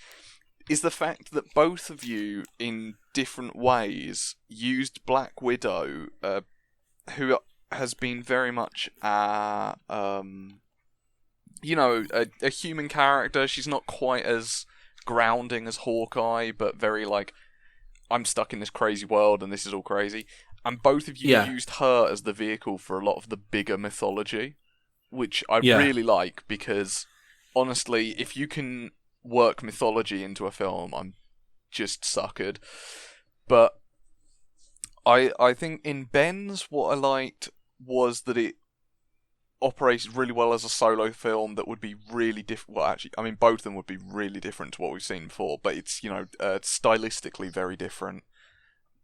is the fact that both of you, in different ways, used Black Widow, who has been very much a human character. She's not quite as grounding as Hawkeye, but very like, I'm stuck in this crazy world and this is all crazy. And both of you used her as the vehicle for a lot of the bigger mythology, which I really like, because honestly, if you can work mythology into a film, I'm just suckered. But I think in Ben's, what I liked was that it operated really well as a solo film that would be really different. Well, actually, I mean, both of them would be really different to what we've seen before, but it's, stylistically very different.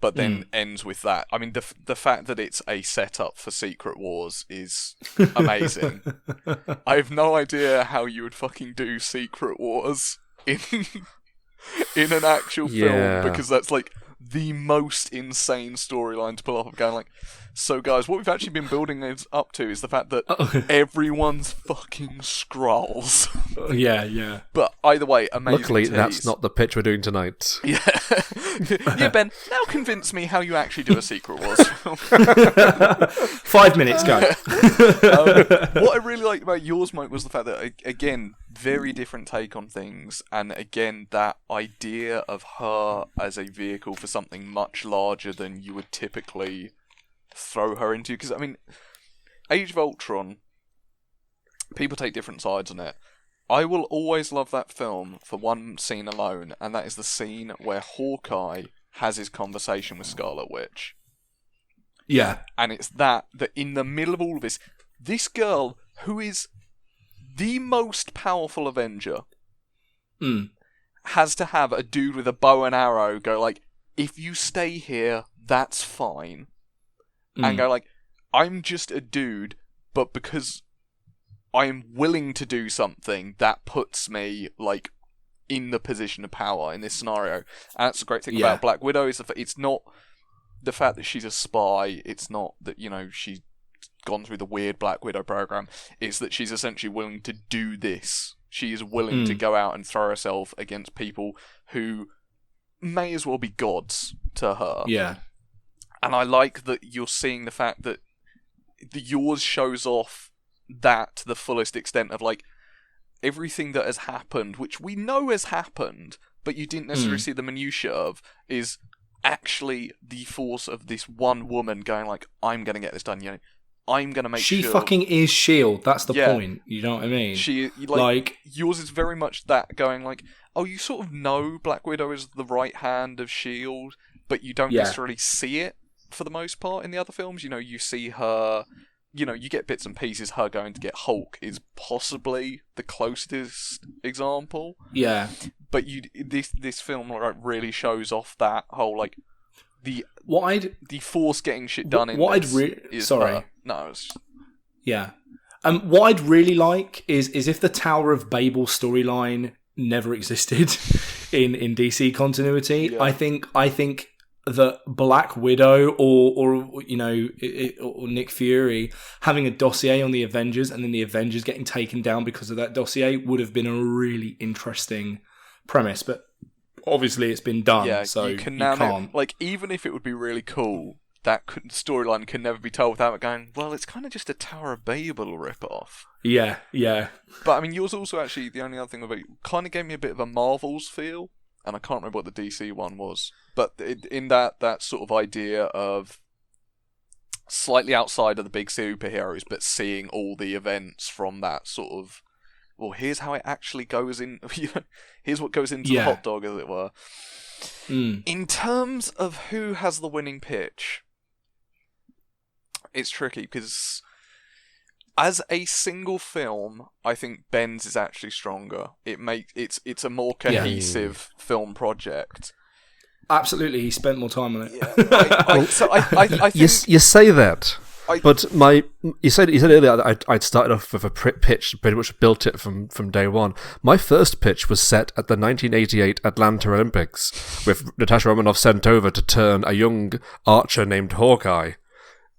But then ends with that. I mean, the fact that it's a setup for Secret Wars is amazing. I have no idea how you would fucking do Secret Wars in an actual film, because that's like the most insane storyline to pull off of going like, So, guys, what we've actually been building this up to is the fact that everyone's fucking Skrulls. Yeah. But either way, amazing. Luckily, tease. that's not the pitch we're doing tonight. Yeah. Yeah, Ben, now convince me how you actually do a Secret Wars film. 5 minutes, go. What I really liked about yours, Mike, was the fact that, again, very different take on things, and again, that idea of her as a vehicle for something much larger than you would typically throw her into. Because, I mean, Age of Ultron, people take different sides on it. I will always love that film for one scene alone, and that is the scene where Hawkeye has his conversation with Scarlet Witch. Yeah. And it's that in the middle of all of this girl, who is the most powerful Avenger, has to have a dude with a bow and arrow go like, if you stay here, that's fine. And go like, I'm just a dude, but because I'm willing to do something, that puts me like in the position of power in this scenario. And that's the great thing about Black Widow is it's not the fact that she's a spy. It's not that, you know, she's gone through the weird Black Widow program. It's that she's essentially willing to do this. She is willing to go out and throw herself against people who may as well be gods to her. Yeah. And I like that you're seeing the fact that yours shows off that to the fullest extent of like everything that has happened, which we know has happened, but you didn't necessarily see the minutiae of, is actually the force of this one woman going like, I'm going to get this done, you know, I'm going to make sure... She fucking is S.H.I.E.L.D., that's the point, you know what I mean? She, like, yours is very much that, going like, oh, you sort of know Black Widow is the right hand of S.H.I.E.L.D., but you don't necessarily see it for the most part in the other films. You know, you see her... You know, you get bits and pieces. Her going to get Hulk is possibly the closest example. Yeah. But this film like really shows off that whole like the Force getting shit done in Sorry. her. No. Yeah. What I'd really like is if the Tower of Babel storyline never existed in DC continuity. Yeah. I think that Black Widow or you know, or Nick Fury having a dossier on the Avengers and then the Avengers getting taken down because of that dossier would have been a really interesting premise, but obviously it's been done, so you can't. Like, even if it would be really cool, that storyline can never be told without going, well, it's kind of just a Tower of Babel rip-off. Yeah. But, I mean, yours also actually, the only other thing about it, kind of gave me a bit of a Marvels feel. And I can't remember what the DC one was. But in that sort of idea of slightly outside of the big superheroes, but seeing all the events from that sort of, well, here's how it actually goes in, here's what goes into the hot dog, as it were. In terms of who has the winning pitch, it's tricky, because as a single film, I think Ben's is actually stronger. It's a more cohesive film project. Absolutely, he spent more time on it. I think you say that, but you said earlier I'd started off with a pitch, pretty much built it from day one. My first pitch was set at the 1988 Atlanta Olympics, with Natasha Romanoff sent over to turn a young archer named Hawkeye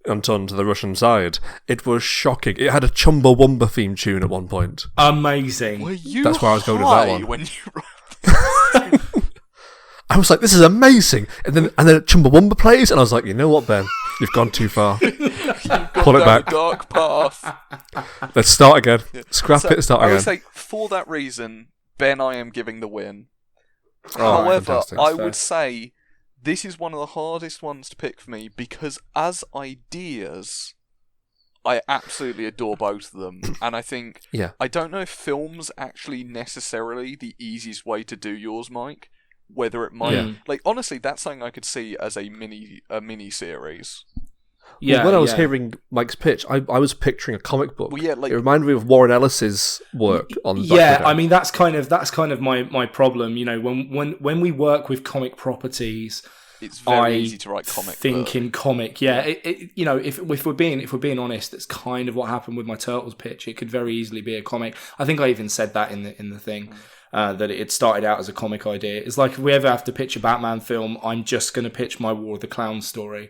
onto the Russian side. It was shocking. It had a Chumbawamba theme tune at one point. Amazing. That's where I was going with that one. When you I was like, this is amazing. And then Chumbawamba plays, and I was like, you know what, Ben? You've gone too far. Pull it back. Dark path. Let's start again. Scrap it and start again. I would say, for that reason, Ben, I am giving the win. Oh, however, fantastic. I would say this is one of the hardest ones to pick for me, because as ideas, I absolutely adore both of them. And I think, I don't know if film's actually necessarily the easiest way to do yours, Mike. Whether it might, like, honestly, that's something I could see as a mini series. Yeah. When I was hearing Mike's pitch, I was picturing a comic book. Well, it reminded me of Warren Ellis's work on. Yeah, I mean that's kind of my problem. You know, when we work with comic properties, it's very easy to write comic. In comic, you know, if we're being honest, that's kind of what happened with my Turtles pitch. It could very easily be a comic. I think I even said that in the thing. that it had started out as a comic idea. It's like if we ever have to pitch a Batman film, I'm just going to pitch my War of the Clowns story.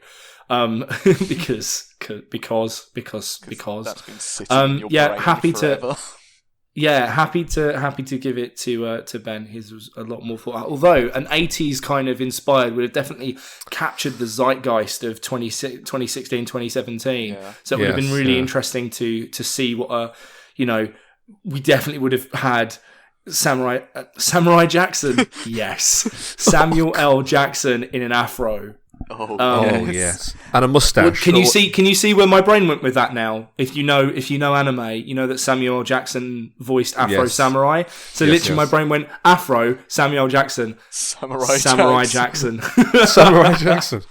Because that's been sitting in your brain happy forever. happy to give it to Ben. His was a lot more thought out. Although an 80s kind of inspired would have definitely captured the zeitgeist of 2016, 2017. Yeah. So it would have been really interesting to see what we definitely would have had Samurai Jackson. Yes, Samuel L. Jackson in an afro. Yes, and a mustache. Well, can you see where my brain went with that now? If you know anime, you know that Samuel L. Jackson voiced Afro Samurai. So literally, my brain went Afro Samuel Jackson, Samurai Jackson. Samurai Jackson.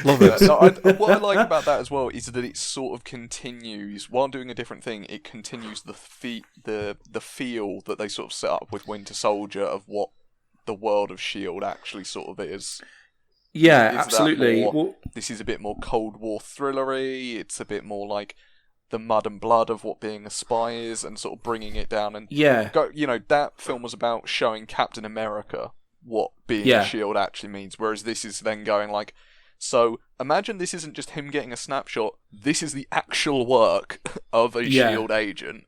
Love it. What I like about that as well is that it sort of continues while doing a different thing. It continues the feel that they sort of set up with Winter Soldier of what the world of S.H.I.E.L.D. actually sort of is. Yeah, absolutely. This is a bit more Cold War thrillery. It's a bit more like the mud and blood of what being a spy is, and sort of bringing it down. And that film was about showing Captain America what being a S.H.I.E.L.D. actually means, whereas this is then going like, so imagine this isn't just him getting a snapshot. This is the actual work of a S.H.I.E.L.D. agent.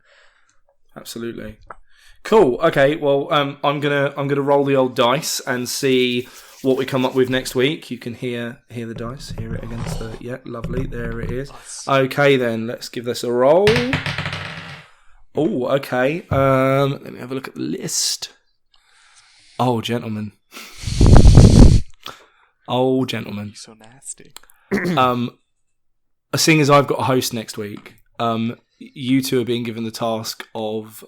Absolutely. Cool. Okay. Well, I'm gonna roll the old dice and see what we come up with next week. You can hear the dice. Hear it against the... Yeah, lovely. There it is. Okay, then. Let's give this a roll. Oh, okay. Let me have a look at the list. Oh, gentlemen. Oh, gentlemen. You're so nasty. Seeing as I've got a host next week, you two are being given the task of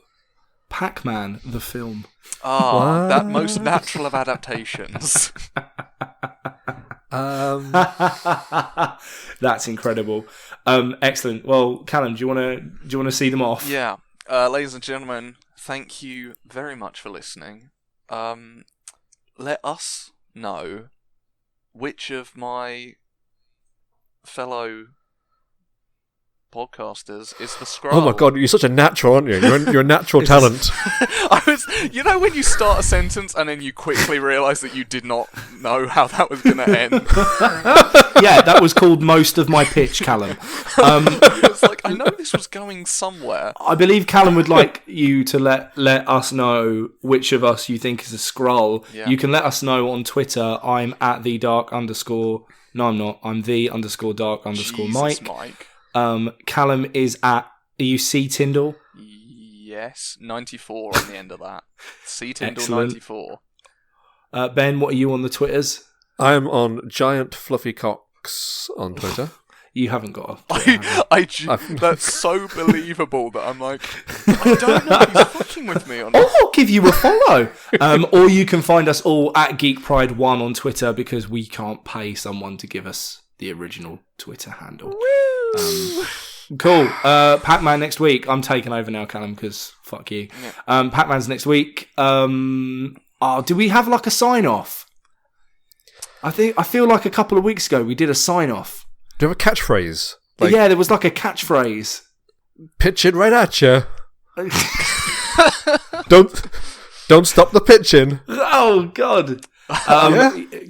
Pac-Man, the film. That most natural of adaptations. That's incredible. Excellent. Well, Callum, do you want to see them off? Yeah. Ladies and gentlemen, thank you very much for listening. Let us know which of my fellow podcasters is the Skrull. Oh my god, you're such a natural, aren't you? You're a natural talent. When you start a sentence and then you quickly realise that you did not know how that was going to end. Yeah, that was called most of my pitch, Callum. It's like, I know this was going somewhere. I believe Callum would like you to let us know which of us you think is a Skrull. Yeah. You can let us know on Twitter. I'm at the dark _... No, I'm not. I'm the _dark _Mike. Mike. Callum is at... Are you C Tyndall? Yes, 94 on the end of that. C Tyndall 94. Ben, what are you on the Twitters? I'm on Giant Fluffy Cocks on Twitter. You haven't got a... That's so believable that I'm like, I don't know if he's fucking with me or not. I'll give you a follow. Or you can find us all at Geek Pride 1 on Twitter, because we can't pay someone to give us the original Twitter handle. Cool. Pac-Man next week. I'm taking over now, Callum, because fuck you. Yeah. Pac-Man's next week. Do we have like a sign-off? I feel like a couple of weeks ago we did a sign-off. Do you have a catchphrase? Yeah, there was like a catchphrase. Pitch it right at you. Don't stop the pitching. Oh God.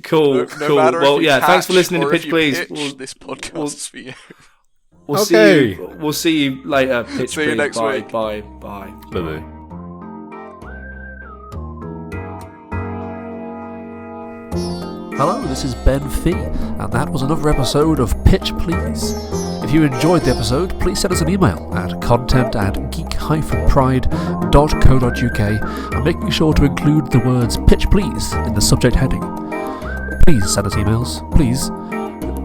Cool. No Well, yeah. Thanks for listening to Pitch Please. This podcast is for you. We'll see you later. Pitch See you next week. Bye. Bye. Hello, this is Ben Fee, and that was another episode of Pitch Please. If you enjoyed the episode, please send us an email at content@geek-pride.co.uk and making sure to include the words Pitch Please in the subject heading. Please send us emails, please.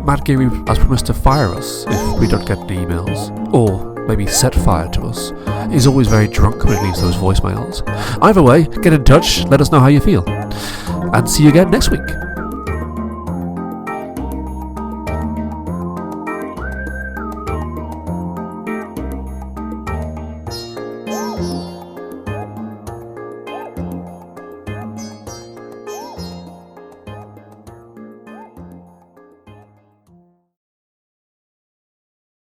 Matt Geary has promised to fire us if we don't get any emails, or maybe set fire to us. He's always very drunk when he leaves those voicemails. Either way, get in touch, let us know how you feel. And see you again next week.